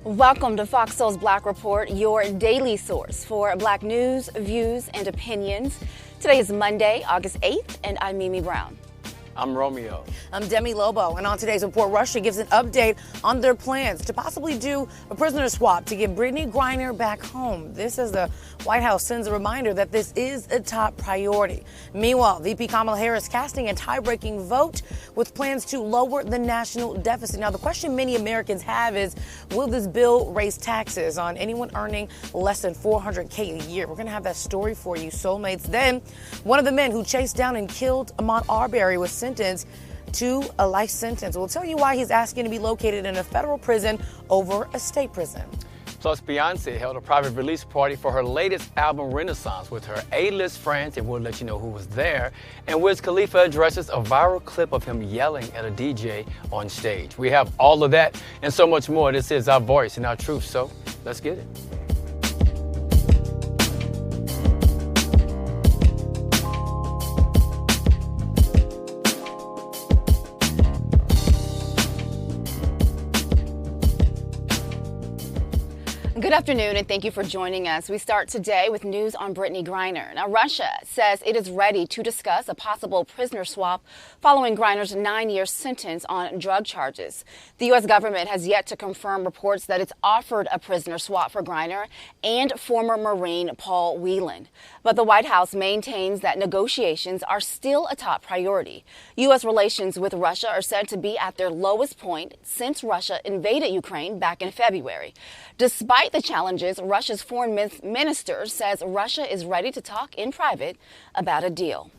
Welcome to Fox Soul's Black Report, your daily source for Black news, views, and opinions. Today is Monday, August 8th, and I'm Mimi Brown. I'm Romeo. I'm Demi Lobo, and on today's report, Russia gives an update on their plans to possibly do a prisoner swap to get Brittney Griner back home. This as the White House sends a reminder that this is a top priority. Meanwhile, VP Kamala Harris casting a tie-breaking vote with plans to lower the national deficit. Now, the question many Americans have is, will this bill raise taxes on anyone earning less than $400K a year? We're going to have that story for you, soulmates. Then, one of the men who chased down and killed Ahmaud Arbery was sentenced to a life sentence. We'll tell you why he's asking to be located in a federal prison over a state prison. Plus, Beyonce held a private release party for her latest album, Renaissance, with her A-list friends, and we'll let you know who was there. And Wiz Khalifa addresses a viral clip of him yelling at a DJ on stage. We have all of that and so much more. This is our voice and our truth, so let's get it. Good afternoon, and thank you for joining us. We start today with news on Brittney Griner. Now, Russia says it is ready to discuss a possible prisoner swap following Griner's 9-year sentence on drug charges. The U.S. government has yet to confirm reports that it's offered a prisoner swap for Griner and former Marine Paul Whelan. But the White House maintains that negotiations are still a top priority. U.S. relations with Russia are said to be at their lowest point since Russia invaded Ukraine back in February. Despite the challenges, Russia's foreign minister says Russia is ready to talk in private about a deal.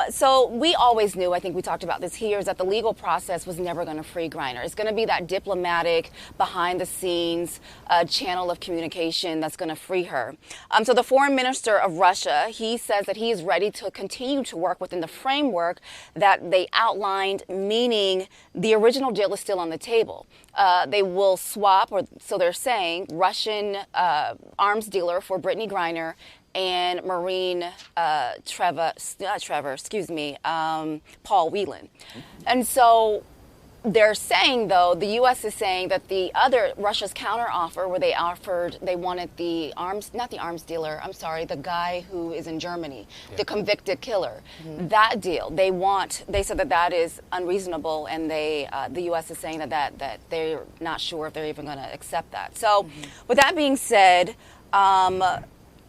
So we always knew, I think we talked about this here, is that the legal process was never going to free Griner. It's going to be that diplomatic, behind-the-scenes channel of communication that's going to free her. So the foreign minister of Russia, he says that he is ready to continue to work within the framework that they outlined, meaning the original deal is still on the table. They will swap, or so they're saying, Russian arms dealer for Brittney Griner and Marine Paul Whelan. And so they're saying, though, the U.S. is saying that the other, Russia's counteroffer, where they wanted the arms, not the arms dealer, I'm sorry, the guy who is in Germany, the convicted killer, that deal, they said that is unreasonable, and the U.S. is saying that they're not sure if they're even going to accept that. So with that being said,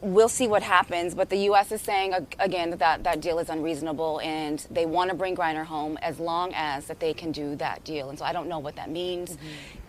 we'll see what happens, but the U.S. is saying, again, that deal is unreasonable, and they want to bring Griner home as long as that they can do that deal. And so I don't know what that means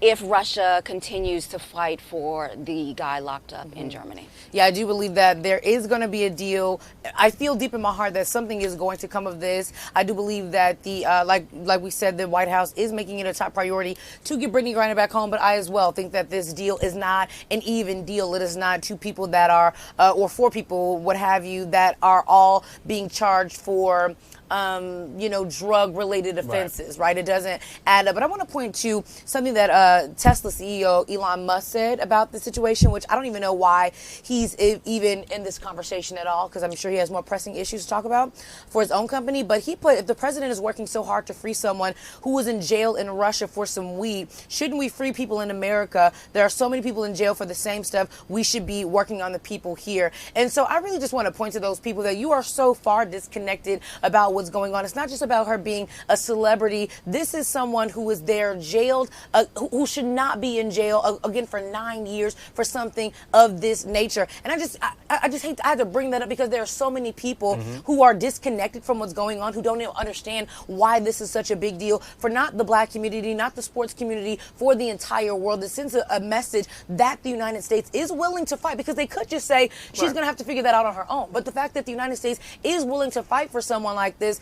if Russia continues to fight for the guy locked up in Germany. Yeah, I do believe that there is going to be a deal. I feel deep in my heart that something is going to come of this. I do believe that the like we said, the White House is making it a top priority to get Brittney Griner back home, but I as well think that this deal is not an even deal. It is not two people that are or four people, what have you, that are all being charged for, drug-related offenses, right? It doesn't add up. But I want to point to something that Tesla CEO Elon Musk said about the situation, which I don't even know why he's even in this conversation at all, because I'm sure he has more pressing issues to talk about for his own company. But he put, if the president is working so hard to free someone who was in jail in Russia for some weed, shouldn't we free people in America? There are so many people in jail for the same stuff. We should be working on the people here. And so I really just want to point to those people that you are so far disconnected about what's going on. It's not just about her being a celebrity. This is someone who is there jailed, who should not be in jail, again, for 9 years for something of this nature. And I just hate to, I have to bring that up because there are so many people who are disconnected from what's going on, who don't even understand why this is such a big deal for not the Black community, not the sports community, for the entire world. It sends a message that the United States is willing to fight, because they could just say she's going to have to figure that out on her own. But the fact that the United States is willing to fight for someone like this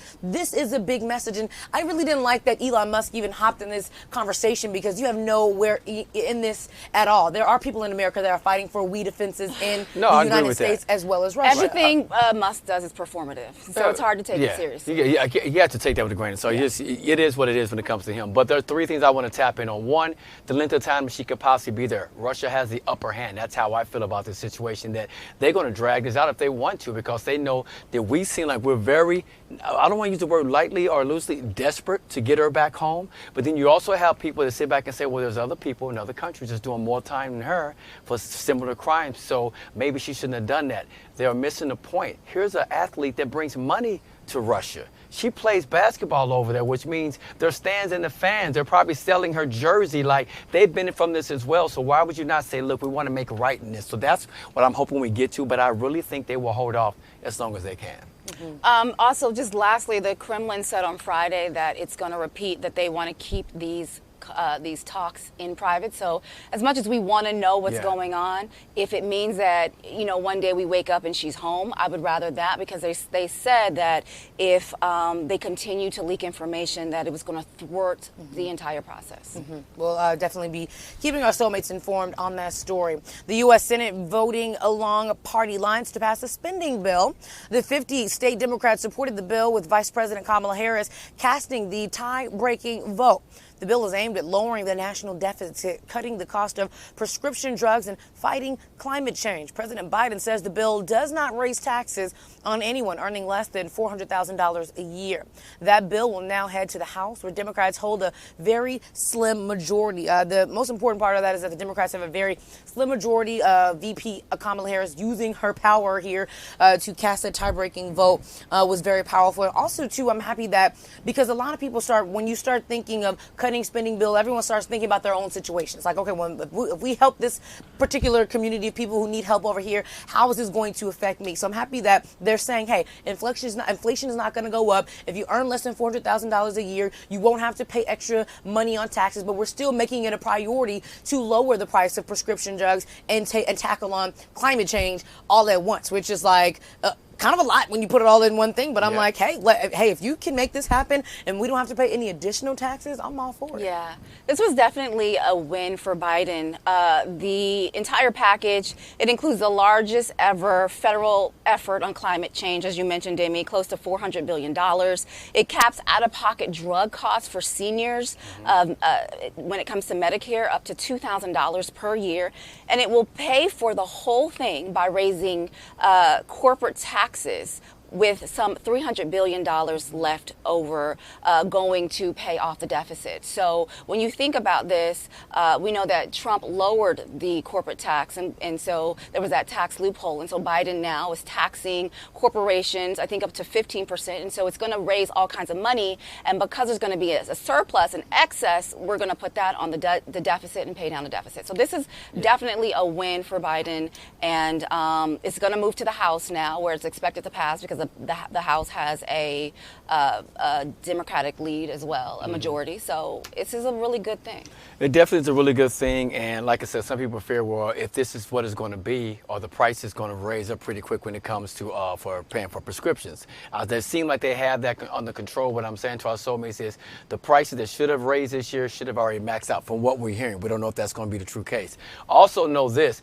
is a big message. And I really didn't like that Elon Musk even hopped in this conversation, because you have nowhere in this at all. There are people in America that are fighting for weed offenses in the United States as well as Russia. Everything Musk does is performative, so it's hard to take it seriously. You have to take that with a grain of salt. It is what it is when it comes to him. But there are three things I want to tap in on. One, the length of time she could possibly be there. Russia has the upper hand. That's how I feel about this situation, that they're going to drag this out if they want to, because they know that we seem like we're very I don't want to use the word lightly or loosely, desperate to get her back home. But then you also have people that sit back and say, well, there's other people in other countries that's doing more time than her for similar crimes, so maybe she shouldn't have done that. They are missing the point. Here's an athlete that brings money to Russia. She plays basketball over there, which means there's stands and the fans. They're probably selling her jersey. Like, they've benefit from this as well. So why would you not say, look, we want to make right in this? So that's what I'm hoping we get to. But I really think they will hold off as long as they can. Also, just lastly, the Kremlin said on Friday that it's going to repeat that they want to keep these talks in private. So as much as we want to know what's going on, if it means that, you know, one day we wake up and she's home, I would rather that, because they said that if they continue to leak information, that it was going to thwart the entire process. We'll definitely be keeping our soulmates informed on that story. The U.S. Senate voting along party lines to pass a spending bill. The 50 state Democrats supported the bill, with Vice President Kamala Harris casting the tie-breaking vote. The bill is aimed at lowering the national deficit, cutting the cost of prescription drugs, and fighting climate change. President Biden says the bill does not raise taxes on anyone earning less than $400,000 a year. That bill will now head to the House, where Democrats hold a very slim majority. The most important part of that is that the Democrats have a very slim majority. VP Kamala Harris using her power here to cast a tie-breaking vote was very powerful. And also, too, I'm happy that, because a lot of people when you start thinking of cutting spending bill, everyone starts thinking about their own situations. Like, okay, well, if we help this particular community of people who need help over here, how is this going to affect me? So I'm happy that they're saying, hey, inflation is not going to go up. If you earn less than $400,000 a year, you won't have to pay extra money on taxes, but we're still making it a priority to lower the price of prescription drugs and tackle on climate change all at once, which is like kind of a lot when you put it all in one thing. But I'm like, hey, if you can make this happen and we don't have to pay any additional taxes, I'm all for it. Yeah, this was definitely a win for Biden. The entire package, it includes the largest ever federal effort on climate change, as you mentioned, Demi, close to $400 billion. It caps out-of-pocket drug costs for seniors when it comes to Medicare, up to $2,000 per year. And it will pay for the whole thing by raising corporate taxes, with some $300 billion left over going to pay off the deficit. So when you think about this, we know that Trump lowered the corporate tax, and so there was that tax loophole. And so Biden now is taxing corporations, I think, up to 15%. And so it's going to raise all kinds of money. And because there's going to be a surplus, an excess, we're going to put that on the deficit and pay down the deficit. So this is definitely a win for Biden. And it's going to move to the House now, where it's expected to pass, because the House has a Democratic lead as well, a majority. So this is a really good thing. It definitely is a really good thing. And like I said, some people fear, well, if this is what it's going to be, or the price is going to raise up pretty quick when it comes to for paying for prescriptions. They seem like they have that under control. What I'm saying to our soulmates is the prices that should have raised this year should have already maxed out from what we're hearing. We don't know if that's going to be the true case. Also know this,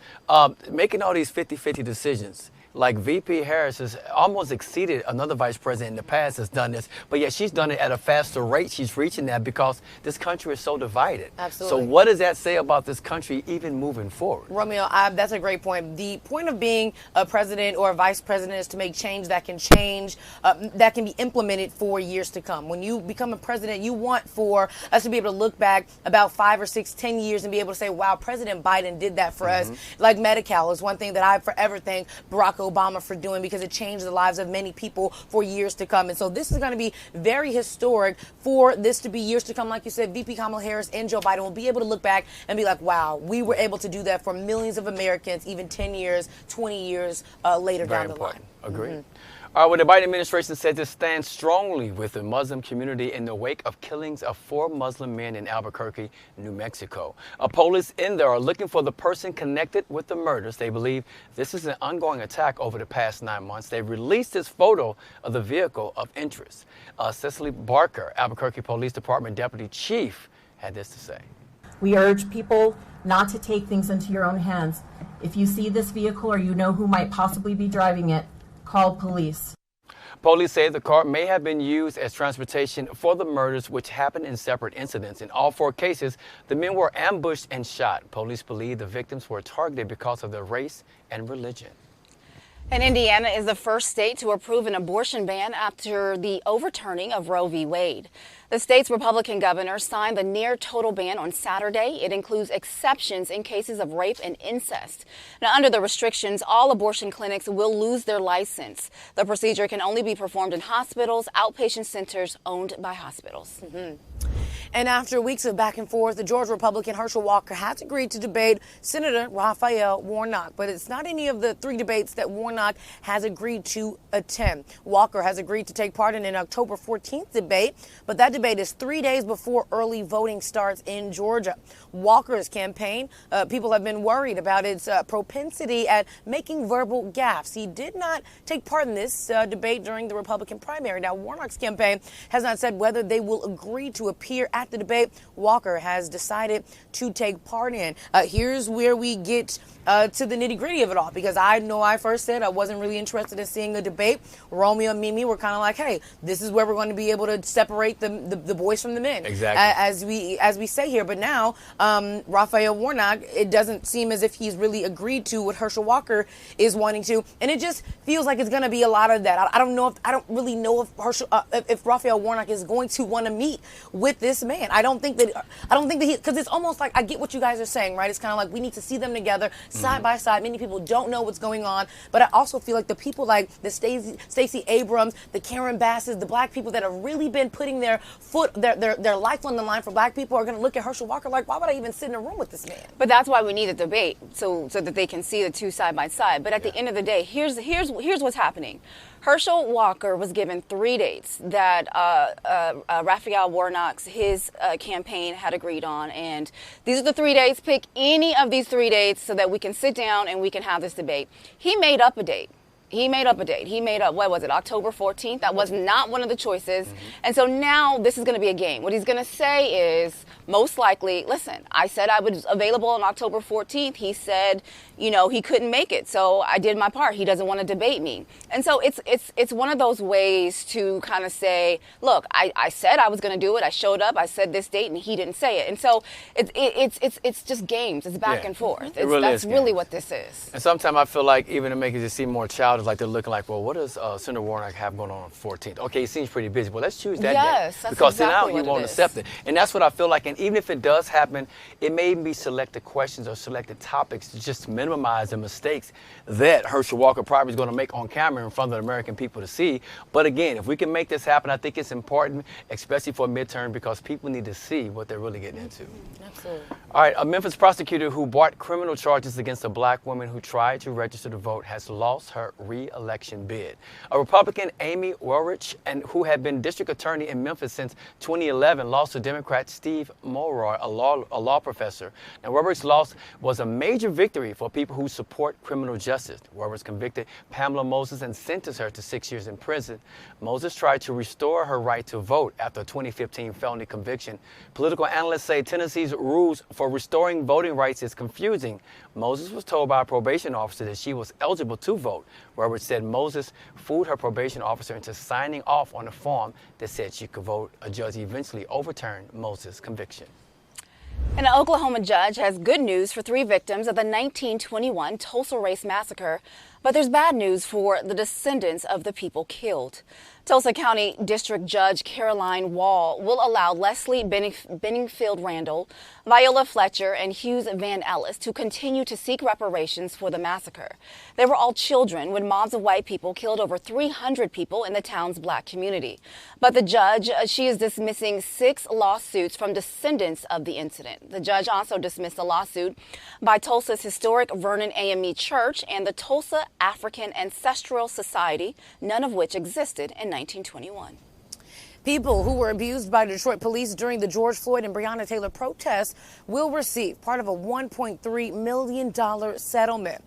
making all these 50-50 decisions, like VP Harris has almost exceeded another vice president in the past has done this, but yet she's done it at a faster rate. She's reaching that because this country is so divided. Absolutely. So what does that say about this country even moving forward? Romeo, that's a great point. The point of being a president or a vice president is to make change that can be implemented for years to come. When you become a president, you want for us to be able to look back about 5 or 6, 10 years and be able to say, wow, President Biden did that for us. Like Medi-Cal is one thing that I forever thank Barack Obama for doing, because it changed the lives of many people for years to come. And so this is going to be very historic for this to be years to come. Like you said, VP Kamala Harris and Joe Biden will be able to look back and be like, wow, we were able to do that for millions of Americans, even 10 years, 20 years later down the line. Agreed. All right, well, the Biden administration says it stands strongly with the Muslim community in the wake of killings of 4 Muslim men in Albuquerque, New Mexico. Police in there are looking for the person connected with the murders. They believe this is an ongoing attack over the past 9 months. They released this photo of the vehicle of interest. Cecily Barker, Albuquerque Police Department Deputy Chief, had this to say. We urge people not to take things into your own hands. If you see this vehicle or you know who might possibly be driving it, call police. Police say the car may have been used as transportation for the murders, which happened in separate incidents. In all 4 cases, the men were ambushed and shot. Police believe the victims were targeted because of their race and religion. And Indiana is the first state to approve an abortion ban after the overturning of Roe v. Wade. The state's Republican governor signed the near total ban on Saturday. It includes exceptions in cases of rape and incest. Now, under the restrictions, all abortion clinics will lose their license. The procedure can only be performed in hospitals, outpatient centers owned by hospitals. And after weeks of back and forth, the Georgia Republican Herschel Walker has agreed to debate Senator Raphael Warnock. But it's not any of the 3 debates that Warnock has agreed to attend. Walker has agreed to take part in an October 14th debate, but that debate is 3 days before early voting starts in Georgia. Walker's campaign, people have been worried about its propensity at making verbal gaffes. He did not take part in this debate during the Republican primary. Now, Warnock's campaign has not said whether they will agree to appear at the debate Walker has decided to take part in. Here's where we get to the nitty-gritty of it all, because I know I first said I wasn't really interested in seeing a debate. Romeo and Mimi were kind of like, hey, this is where we're going to be able to separate the boys from the men. Exactly. As we say here. But now, Raphael Warnock, it doesn't seem as if he's really agreed to what Herschel Walker is wanting to, and it just feels like it's going to be a lot of that. I don't really know if Raphael Warnock is going to want to meet with this man. I don't think that he, because it's almost like, I get what you guys are saying, right? It's kind of like we need to see them together side by side. Many people don't know what's going on, but I also feel like the people like the Stacey Abrams, the Karen Basses, the black people that have really been putting their life on the line for black people are going to look at Herschel Walker like, why would I even sit in a room with this man? But that's why we need a debate, so that they can see the two side by side. But at the end of the day, here's what's happening. Herschel Walker was given 3 dates that Raphael Warnock's campaign had agreed on, and these are the 3 dates. Pick any of these 3 dates so that we can sit down and we can have this debate. He made up a date. He made up, what was it, October 14th? That was not one of the choices. And so now this is going to be a game. What he's going to say is, most likely, listen, I said I was available on October 14th. He said, he couldn't make it. So I did my part. He doesn't want to debate me. And so it's one of those ways to kind of say, look, I said I was going to do it. I showed up. I said this date, and he didn't say it. And so it's just games. It's back and forth. That's really what this is. And sometimes I feel like, even to make it just seem more childish, like they're looking like, well, what does Senator Warnock have going on 14th? Okay, he seems pretty busy. Well, let's choose that day. Because exactly now he won't accept it. And that's what I feel like. And even if it does happen, it may be selected questions or selected topics to just minimize the mistakes that Herschel Walker probably is going to make on camera in front of the American people to see. But again, if we can make this happen, I think it's important, especially for a midterm, because people need to see what they're really getting into. Absolutely. All right, a Memphis prosecutor who brought criminal charges against a black woman who tried to register to vote has lost her re-election bid. A Republican, Amy Welrich, who had been district attorney in Memphis since 2011, lost to Democrat Steve Mulroy, a law professor. Now, Welrich's loss was a major victory for people who support criminal justice. Welrich convicted Pamela Moses and sentenced her to 6 years in prison. Moses tried to restore her right to vote after a 2015 felony conviction. Political analysts say Tennessee's rules for restoring voting rights is confusing. Moses was told by a probation officer that she was eligible to vote. Welrich said Moses fooled her probation officer into signing off on a form that said she could vote. A judge eventually overturned Moses' conviction. And an Oklahoma judge has good news for 3 victims of the 1921 Tulsa Race Massacre, but there's bad news for the descendants of the people killed. Tulsa County District Judge Caroline Wall will allow Leslie Benningfield Randall, Viola Fletcher, and Hughes Van Ellis to continue to seek reparations for the massacre. They were all children when mobs of white people killed over 300 people in the town's black community. But the judge, she is dismissing 6 lawsuits from descendants of the incident. The judge also dismissed a lawsuit by Tulsa's historic Vernon AME Church and the Tulsa African Ancestral Society, none of which existed in 1921. People who were abused by Detroit police during the George Floyd and Breonna Taylor protests will receive part of a $1.3 million settlement.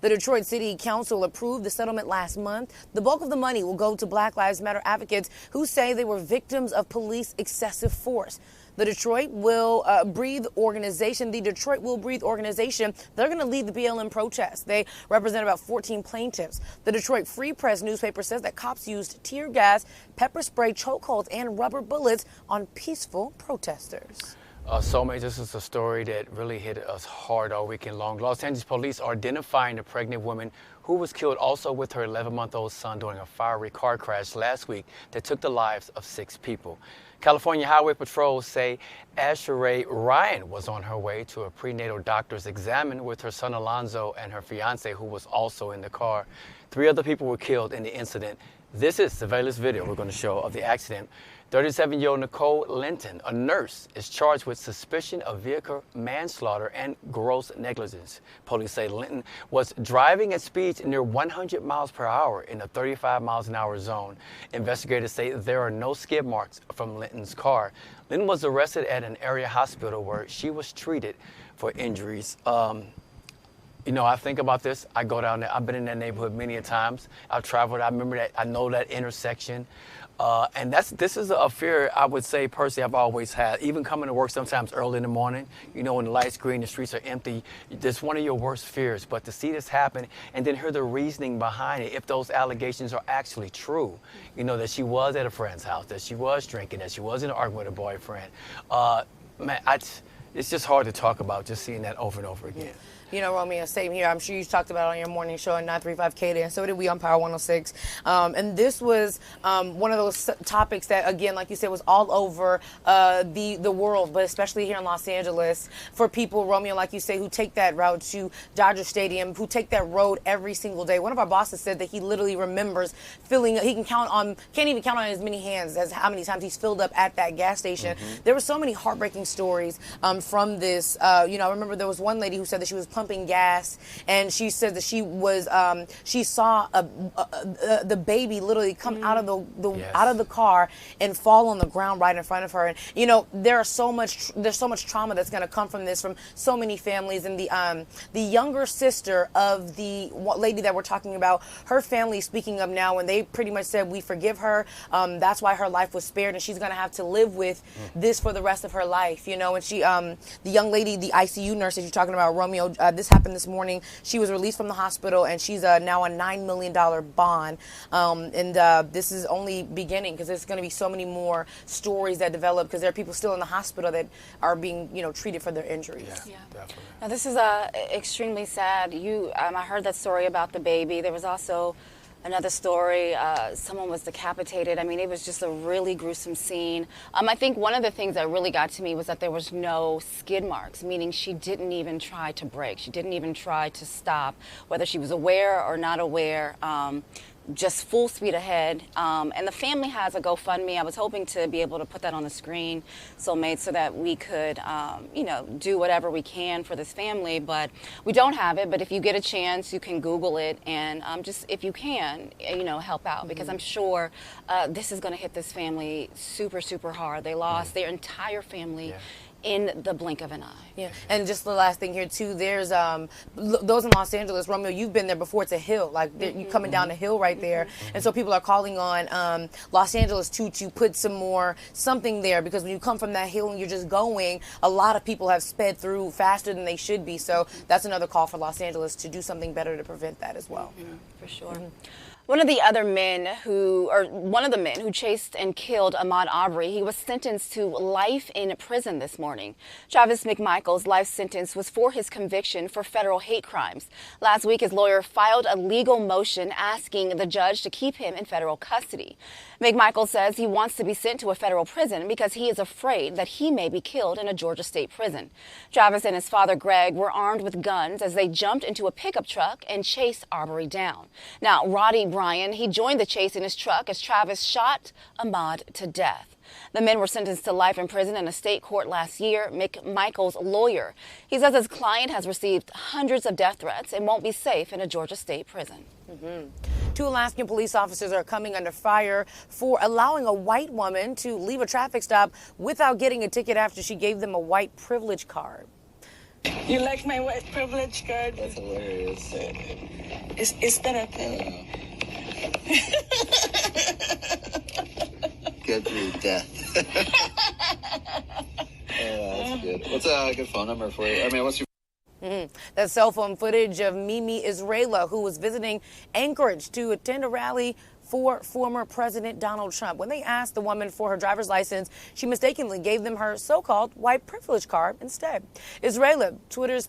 The Detroit City Council approved the settlement last month. The bulk of the money will go to Black Lives Matter advocates who say they were victims of police excessive force. The Detroit Will Breathe organization, they're going to lead the BLM protest. They represent about 14 plaintiffs. The Detroit Free Press newspaper says that cops used tear gas, pepper spray, chokeholds, and rubber bullets on peaceful protesters. Soulmates, this is a story that really hit us hard all weekend long. Los Angeles police are identifying the pregnant woman who was killed also with her 11-month-old son during a fiery car crash last week that took the lives of 6 people. California Highway Patrol say Asheray Ryan was on her way to a prenatal doctor's exam with her son Alonzo and her fiance, who was also in the car. 3 other people were killed in the incident. This is surveillance video we're going to show of the accident. 37-year-old Nicole Linton, a nurse, is charged with suspicion of vehicle manslaughter and gross negligence. Police say Linton was driving at speeds near 100 miles per hour in a 35 miles an hour zone. Investigators say there are no skid marks from Linton's car. Linton was arrested at an area hospital where she was treated for injuries. You know, I think about this. I go down there. I've been in that neighborhood many a times. I've traveled. I remember that. I know that intersection. And this is a fear, I would say, personally, I've always had. Even coming to work sometimes early in the morning, you know, when the lights green, the streets are empty, that's one of your worst fears. But to see this happen and then hear the reasoning behind it, if those allegations are actually true, you know, that she was at a friend's house, that she was drinking, that she was in an argument with a boyfriend, man, it's just hard to talk about just seeing that over and over again. You know, Romeo, same here. I'm sure you talked about it on your morning show at 935 KD, and so did we on Power 106. And this was one of those topics that, again, like you said, was all over the world, but especially here in Los Angeles, for people, Romeo, like you say, who take that route to Dodger Stadium, who take that road every single day. One of our bosses said that he literally remembers filling, he can't even count on as many hands as how many times he's filled up at that gas station. There were so many heartbreaking stories from this. You know, I remember there was one lady who said that she was pumping gas, and she said that she was she saw the baby literally come out of the car and fall on the ground right in front of her. And you know, there's so much trauma that's going to come from this, from so many families. And the younger sister of the lady that we're talking about, her family speaking up now, and they pretty much said, we forgive her. That's why her life was spared, and she's going to have to live with this for the rest of her life. You know, and she the young lady, the ICU nurse that you're talking about, Romeo, this happened this morning. She was released from the hospital, and she's now a $9 million bond. And this is only beginning, because there's going to be so many more stories that develop, because there are people still in the hospital that are being, you know, treated for their injuries. Yeah. Definitely. Now, this is extremely sad. I heard that story about the baby. There was also another story, someone was decapitated. I mean, it was just a really gruesome scene. I think one of the things that really got to me was that there was no skid marks, meaning she didn't even try to brake. She didn't even try to stop, whether she was aware or not aware. Just full speed ahead. And the family has a GoFundMe. I was hoping to be able to put that on the screen, Soulmates, so that we could, you know, do whatever we can for this family. But we don't have it. But if you get a chance, you can Google it, and just, if you can, you know, help out, because I'm sure this is going to hit this family super, super hard. They lost their entire family in the blink of an eye. Yeah, and just the last thing here too, there's those in Los Angeles, Romeo, you've been there before. It's a hill, like you coming down the hill right there, and so people are calling on Los Angeles to put something there, because when you come from that hill and you're just going, a lot of people have sped through faster than they should be. So that's another call for Los Angeles to do something better to prevent that as well. For sure. One of the men who chased and killed Ahmaud Arbery, he was sentenced to life in prison this morning. Travis McMichael's life sentence was for his conviction for federal hate crimes. Last week, his lawyer filed a legal motion asking the judge to keep him in federal custody. McMichael says he wants to be sent to a federal prison because he is afraid that he may be killed in a Georgia state prison. Travis and his father, Greg, were armed with guns as they jumped into a pickup truck and chased Arbery down. Now, Roddy Bryan, he joined the chase in his truck as Travis shot Ahmaud to death. The men were sentenced to life in prison in a state court last year. McMichael's lawyer, he says his client has received hundreds of death threats and won't be safe in a Georgia state prison. 2 Alaskan police officers are coming under fire for allowing a white woman to leave a traffic stop without getting a ticket after she gave them a white privilege card. You like my white privilege card? That's hilarious. It's better than Good through death. That's good. What's a good phone number for you? I mean, what's your... That's cell phone footage of Mimi Israela, who was visiting Anchorage to attend a rally for former President Donald Trump. When they asked the woman for her driver's license, she mistakenly gave them her so-called white privilege card instead. Israela,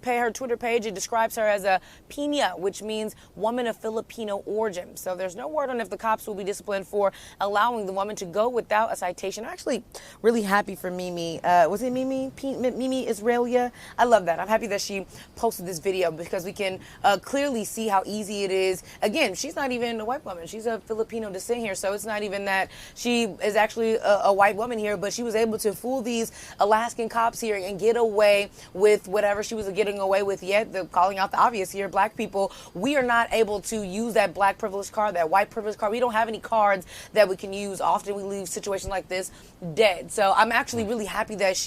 her Twitter page, it describes her as a piña, which means woman of Filipino origin. So there's no word on if the cops will be disciplined for allowing the woman to go without a citation. I'm actually really happy for Mimi. Was it Mimi? Mimi Israelia? I love that. I'm happy that she posted this video because we can clearly see how easy it is. Again, she's not even a white woman. She's a Filipino descent here, so it's not even that she is actually a white woman here, but she was able to fool these Alaskan cops here and get away with whatever she was getting away with. Yet, calling out the obvious here, black people, we are not able to use that black privilege card, that white privilege card. We don't have any cards that we can use. Often we leave situations like this dead. So I'm actually really happy that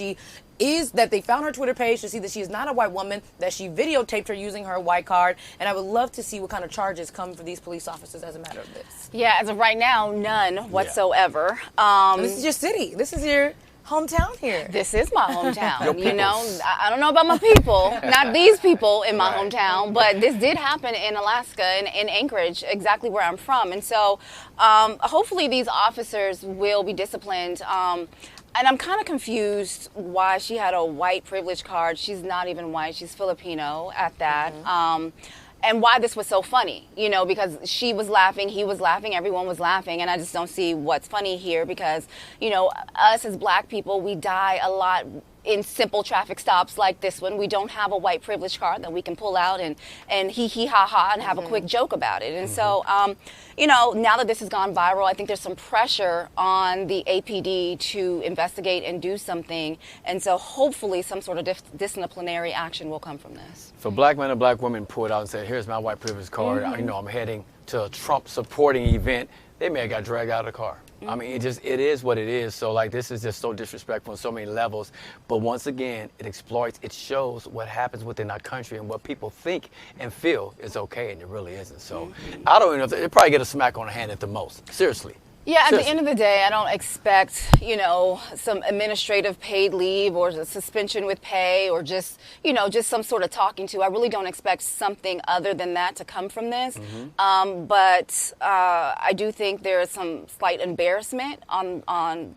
they found her Twitter page to see that she is not a white woman, that she videotaped her using her white card, and I would love to see what kind of charges come for these police officers as a matter of this. Yeah, as of right now, none whatsoever. This is your city. This is your hometown here. This is my hometown. You know, I don't know about my people, not these people in my hometown, but this did happen in Alaska, in Anchorage, exactly where I'm from. And so hopefully these officers will be disciplined. And I'm kind of confused why she had a white privilege card. She's not even white. She's Filipino at that. And why this was so funny, you know, because she was laughing, he was laughing, everyone was laughing. And I just don't see what's funny here because, you know, us as black people, we die a lot in simple traffic stops like this one. We don't have a white privilege card that we can pull out and hee ha ha and have a quick joke about it. And so, you know, now that this has gone viral, I think there's some pressure on the APD to investigate and do something. And so hopefully some sort of disciplinary action will come from this. If a black man or black woman pulled out and said, here's my white privilege card, you know, I'm heading to a Trump supporting event, they may have got dragged out of the car. I mean, it is what it is. So, like, this is just so disrespectful on so many levels. But once again, it shows what happens within our country and what people think and feel is okay, and it really isn't. So, I don't even know if they probably get a smack on the hand at the most. Seriously. Yeah, at the end of the day, I don't expect, you know, some administrative paid leave or a suspension with pay or just, you know, just some sort of talking to. I really don't expect something other than that to come from this. But I do think there is some slight embarrassment on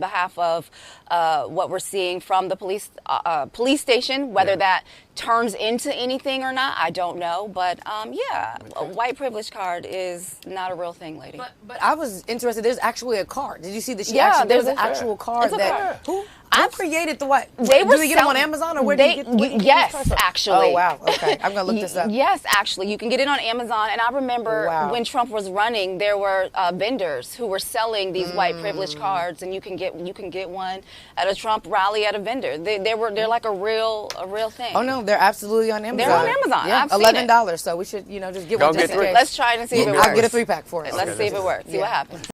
behalf of what we're seeing from the police station, whether that turns into anything or not, I don't know. But yeah, a white privilege card is not a real thing, lady. But I was interested. There's actually a card. Did you see that? There's an actual card that. Who created the what? They were do we get them on Amazon or where do you get? Yes, actually. Oh wow. Okay, I'm gonna look this up. Yes, actually, you can get it on Amazon. And I remember when Trump was running, there were vendors who were selling these white privilege cards, and you can get one at a Trump rally at a vendor. They're like a real thing. Oh no, they're absolutely on Amazon. They're on Amazon. Yeah, I've seen $11. So we should just get one. Get three. Let's try it and see if it works. I'll get a 3-pack for us. Let's see if it works. See what happens.